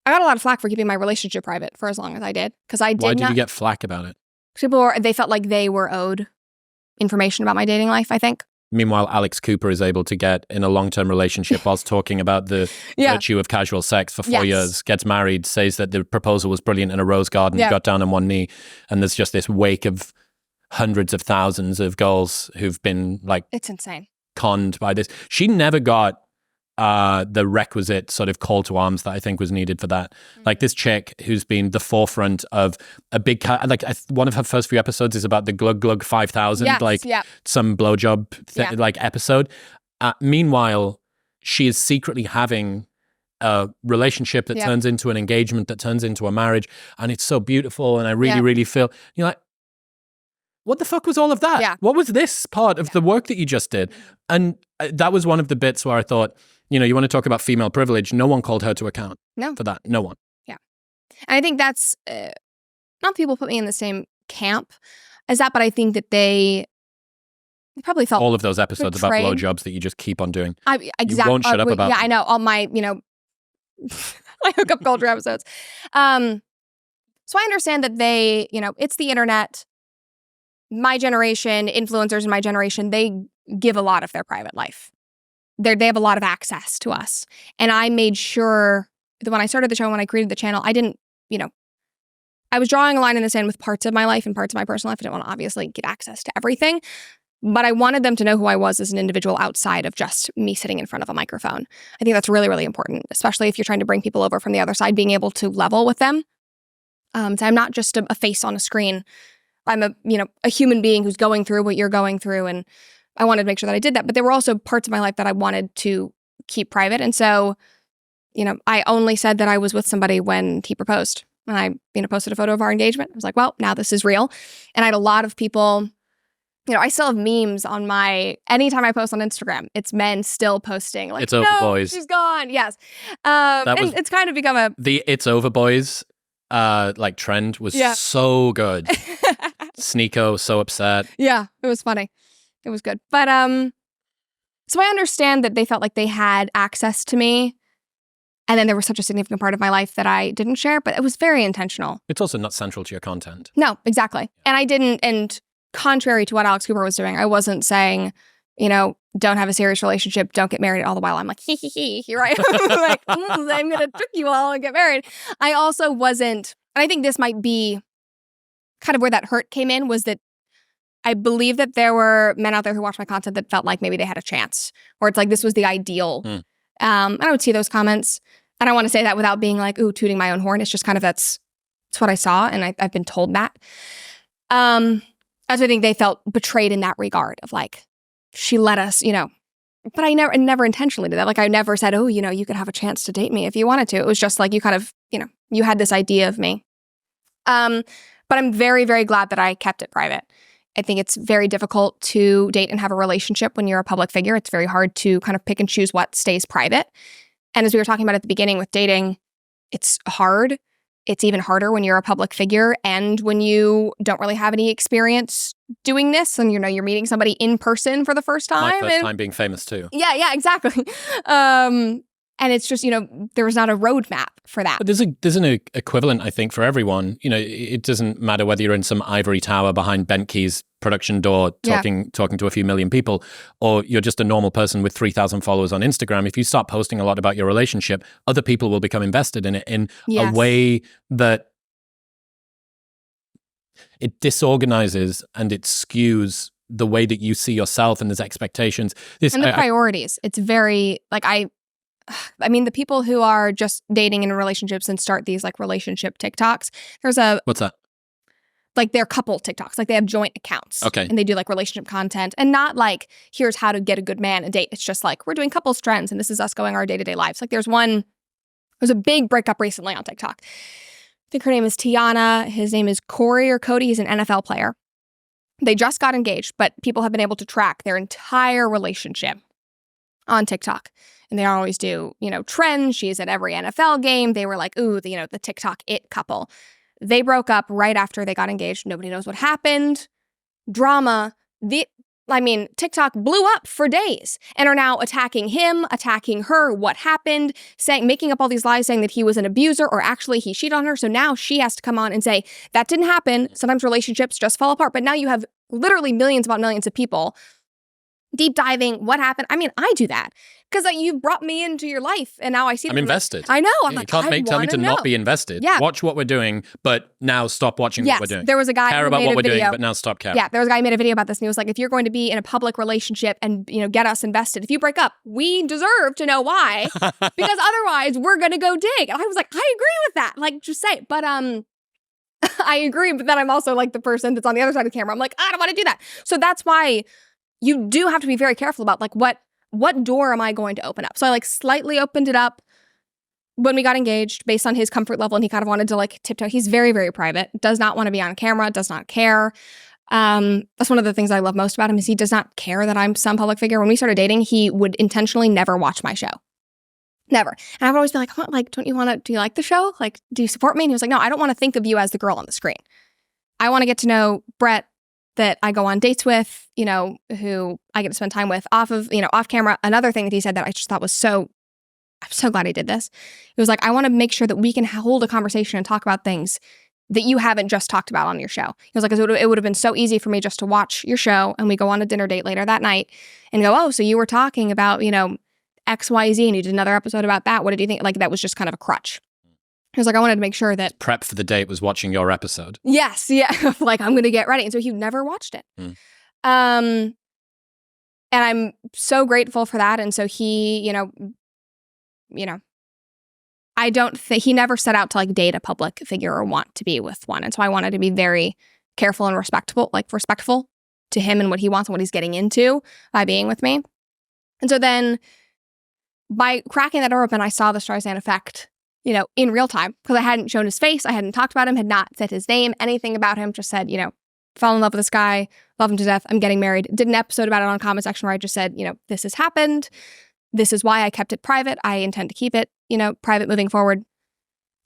I got a lot of flack for keeping my relationship private for as long as I did. Because I did Why did you get flack about it? They felt like they were owed information about my dating life, I think. Meanwhile, Alex Cooper is able to get in a long-term relationship whilst talking about the virtue of casual sex for 4 years, gets married, says that the proposal was brilliant in a rose garden, got down on one knee, and there's just this wake of hundreds of thousands of girls who've been like... It's insane. ...conned by this. She never got the requisite sort of call to arms that I think was needed for that. Like this chick who's been the forefront of a big, one of her first few episodes is about the Glug Glug 5000, some blowjob like episode. Meanwhile, she is secretly having a relationship that turns into an engagement, that turns into a marriage. And it's so beautiful. And I really, really feel, you're like, what the fuck was all of that? Yeah. What was this part of the work that you just did? And that was one of the bits where I thought, you want to talk about female privilege. No one called her to account for that. No one. Yeah. And I think that's, not people put me in the same camp as that, but I think that they probably felt all of those episodes betrayed. About blowjobs that you just keep on doing. Exactly. You won't shut up about them. I know. All my, my hookup culture episodes. So I understand that they, it's the internet. My generation, influencers in my generation, they give a lot of their private life. They have a lot of access to us. And I made sure that when I started the show, when I created the channel, I didn't, I was drawing a line in the sand with parts of my life and parts of my personal life. I didn't want to obviously get access to everything, but I wanted them to know who I was as an individual outside of just me sitting in front of a microphone. I think that's really, really important, especially if you're trying to bring people over from the other side, being able to level with them. So I'm not just a face on a screen. I'm a human being who's going through what you're going through, and I wanted to make sure that I did that. But there were also parts of my life that I wanted to keep private. And so, I only said that I was with somebody when he proposed. When I, posted a photo of our engagement, I was like, well, now this is real. And I had a lot of people, I still have memes on anytime I post on Instagram, it's men still posting like, it's over, boys. She's gone. Yes. And it's kind of become the it's over, boys trend was so good. Sneeko, so upset. Yeah, it was funny. It was good. But so I understand that they felt like they had access to me. And then there was such a significant part of my life that I didn't share, but it was very intentional. It's also not central to your content. No, exactly. And I didn't, and contrary to what Alex Cooper was doing, I wasn't saying, don't have a serious relationship, don't get married, all the while I'm like, here I am. Like, I'm going to trick you all and get married. I also wasn't, and I think this might be kind of where that hurt came in, was that I believe that there were men out there who watched my content that felt like maybe they had a chance, or it's like this was the ideal. And I would see those comments. I don't want to say that without being like, ooh, tooting my own horn. It's just kind of that's what I saw, and I've been told that. As I think they felt betrayed in that regard of like, she let us, but I never intentionally did that. Like I never said, oh, you could have a chance to date me if you wanted to. It was just like you kind of, you had this idea of me. But I'm very, very glad that I kept it private. I think it's very difficult to date and have a relationship when you're a public figure. It's very hard to kind of pick and choose what stays private. And as we were talking about at the beginning with dating, it's hard. It's even harder when you're a public figure and when you don't really have any experience doing this and you're meeting somebody in person for the first time. My first time being famous too. Yeah, exactly. And it's just, there was not a roadmap for that. But there's an equivalent, I think, for everyone. It doesn't matter whether you're in some ivory tower behind Bent Key's production door talking to a few million people, or you're just a normal person with 3,000 followers on Instagram. If you start posting a lot about your relationship, other people will become invested in it in a way that it disorganizes and it skews the way that you see yourself, and there's expectations. And the priorities. It's very, like, I mean, the people who are just dating in relationships and start these like relationship TikToks, what's that? Like they're couple TikToks, like they have joint accounts. Okay. And they do like relationship content and not like, here's how to get a good man and date. It's just like, we're doing couples trends and this is us going our day-to-day lives. Like there's a big breakup recently on TikTok. I think her name is Tiana. His name is Corey or Cody. He's an NFL player. They just got engaged, but people have been able to track their entire relationship on TikTok. And they always do, trends. She's at every NFL game. They were like, ooh, the TikTok it couple. They broke up right after they got engaged. Nobody knows what happened. Drama. I mean, TikTok blew up for days and are now attacking him, attacking her, what happened, making up all these lies saying that he was an abuser or actually he cheated on her. So now she has to come on and say, that didn't happen. Sometimes relationships just fall apart. But now you have literally millions upon millions of people deep diving what happened. I mean, I do that because you've brought me into your life and now I see I'm invested. I know. I'm You like, can't tell me to know. not be invested. Yeah. Watch what we're doing, but now stop watching what we're doing. There was a guy care who about made what a we're video. doing, but now stop caring. Yeah, there was a guy who made a video about this and he was like, if you're going to be in a public relationship and, get us invested, if you break up, we deserve to know why because otherwise we're going to go dig. And I was like, I agree with that. Like, just say it. But, I agree. But then I'm also like the person that's on the other side of the camera. I'm like, I don't want to do that. So that's why you do have to be very careful about like, what door am I going to open up? So I like slightly opened it up when we got engaged based on his comfort level and he kind of wanted to like tiptoe. He's very, very private, does not want to be on camera, does not care. That's one of the things I love most about him is he does not care that I'm some public figure. When we started dating, he would intentionally never watch my show. Never. And I would always be like, do you like the show? Like, do you support me? And he was like, no, I don't want to think of you as the girl on the screen. I want to get to know Brett that I go on dates with, who I get to spend time with off camera. Another thing that he said that I just thought was I'm so glad he did this. It was like, I want to make sure that we can hold a conversation and talk about things that you haven't just talked about on your show. He was like, it would have been so easy for me just to watch your show and we go on a dinner date later that night and go, oh, so you were talking about, X, Y, Z and you did another episode about that. What did you think? Like that was just kind of a crutch. He was like, I wanted to make sure that prep for the date was watching your episode. Yes, yeah. Like I'm going to get ready. And so he never watched it. And I'm so grateful for that. And so he, I don't think he never set out to like date a public figure or want to be with one. And so I wanted to be very careful and respectful to him and what he wants and what he's getting into by being with me. And so then by cracking that door open, I saw the Streisand effect, in real time because I hadn't shown his face. I hadn't talked about him, had not said his name, anything about him, just said, fell in love with this guy, love him to death. I'm getting married. Did an episode about it on comment section where I just said, this has happened. This is why I kept it private. I intend to keep it, private moving forward.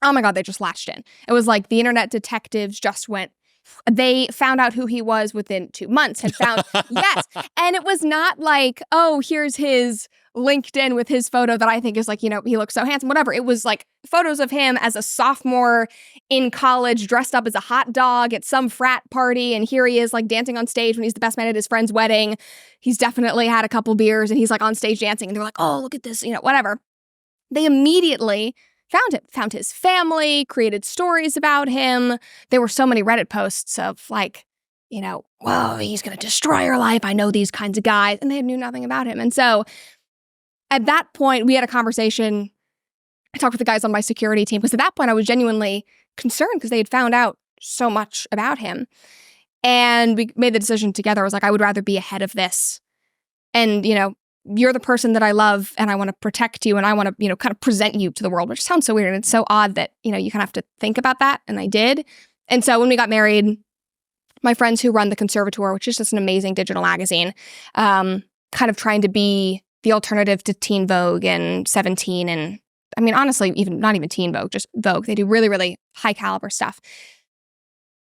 Oh my God, they just latched in. It was like the internet detectives just went, they found out who he was within 2 months, had found, yes. And it was not like, oh, here's his LinkedIn with his photo that I think is like, he looks so handsome, whatever. It was like photos of him as a sophomore in college, dressed up as a hot dog at some frat party. And here he is like dancing on stage when he's the best man at his friend's wedding. He's definitely had a couple beers and he's like on stage dancing. And they're like, oh, look at this, whatever. They immediately found his family, created stories about him. There were so many Reddit posts of like, whoa, he's going to destroy your life. I know these kinds of guys. And they knew nothing about him. And so at that point, we had a conversation. I talked with the guys on my security team because at that point I was genuinely concerned because they had found out so much about him. And we made the decision together. I was like, I would rather be ahead of this. And, you're the person that I love and I want to protect you and I want to, kind of present you to the world, which sounds so weird. And it's so odd that, you kind of have to think about that. And I did. And so when we got married, my friends who run the Conservator, which is just an amazing digital magazine, kind of trying to be the alternative to Teen Vogue and 17. And I mean, honestly, not even Teen Vogue, just Vogue. They do really, really high caliber stuff.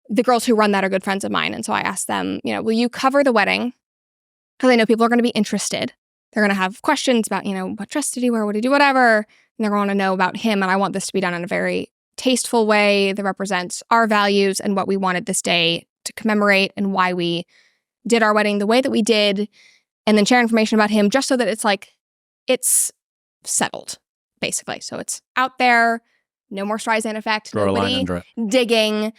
The girls who run that are good friends of mine. And so I asked them, will you cover the wedding? Because I know people are going to be interested. They're going to have questions about, what dress did he wear? What did he do? Whatever. And they're going to know about him. And I want this to be done in a very tasteful way that represents our values and what we wanted this day to commemorate and why we did our wedding the way that we did. And then share information about him just so that it's settled, basically. So it's out there. No more Streisand effect. Draw Nobody a line under it. Digging.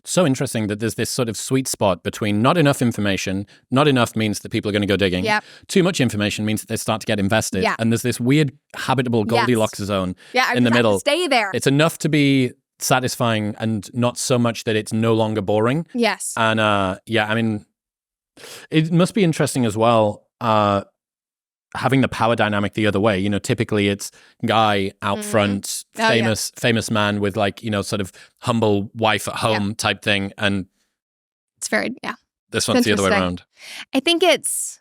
So interesting that there's this sort of sweet spot between not enough information. Not enough means that people are going to go digging. Yep. Too much information means that they start to get invested. Yeah. And there's this weird habitable Goldilocks zone in the middle. Stay there. It's enough to be satisfying and not so much that it's no longer boring. Yes. And I mean, it must be interesting as well. Having the power dynamic the other way, typically it's guy out front, famous man with like, sort of humble wife at home type thing. And it's very, this one's the other way around. I think it's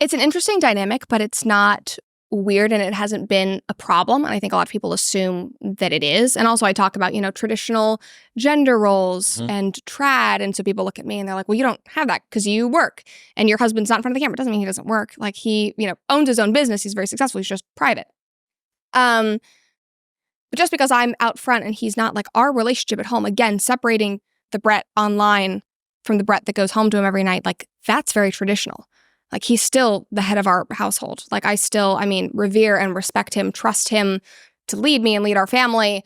an interesting dynamic, but it's not weird and it hasn't been a problem. And I think a lot of people assume that it is. And also I talk about, traditional gender roles and trad. And so people look at me and they're like, well, you don't have that because you work and your husband's not in front of the camera. It doesn't mean he doesn't work. Like he, owns his own business. He's very successful. He's just private. But just because I'm out front and he's not, like our relationship at home, again, separating the Brett online from the Brett that goes home to him every night, like that's very traditional. Like he's still the head of our household. Like I still, revere and respect him, trust him to lead me and lead our family.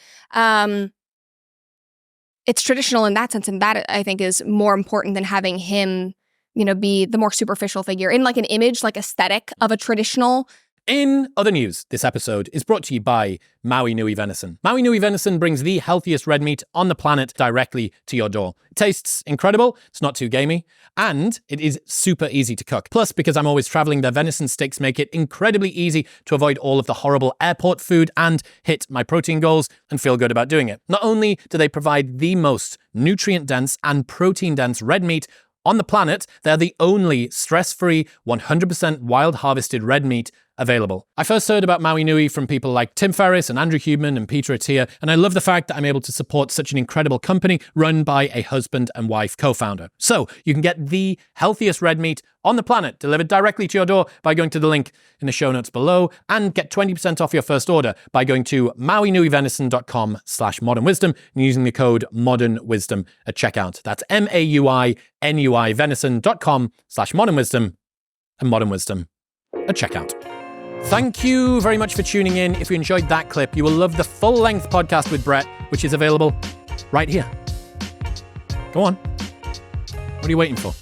It's traditional in that sense. And that I think is more important than having him, be the more superficial figure in like an image, like aesthetic of a traditional. In other news, this episode is brought to you by Maui Nui Venison. Maui Nui Venison brings the healthiest red meat on the planet directly to your door. It tastes incredible, it's not too gamey, and it is super easy to cook. Plus, because I'm always traveling, their venison sticks make it incredibly easy to avoid all of the horrible airport food and hit my protein goals and feel good about doing it. Not only do they provide the most nutrient-dense and protein-dense red meat on the planet, they're the only stress-free, 100% wild-harvested red meat available. I first heard about Maui Nui from people like Tim Ferriss and Andrew Huberman and Peter Attia, and I love the fact that I'm able to support such an incredible company run by a husband and wife co-founder. So you can get the healthiest red meat on the planet delivered directly to your door by going to the link in the show notes below, and get 20% off your first order by going to mauinuivenison.com/modernwisdom and using the code modernwisdom at checkout. That's MAUINUI venison.com/modernwisdom and modernwisdom at checkout. Thank you very much for tuning in. If you enjoyed that clip, you will love the full-length podcast with Brett, which is available right here. Go on. What are you waiting for?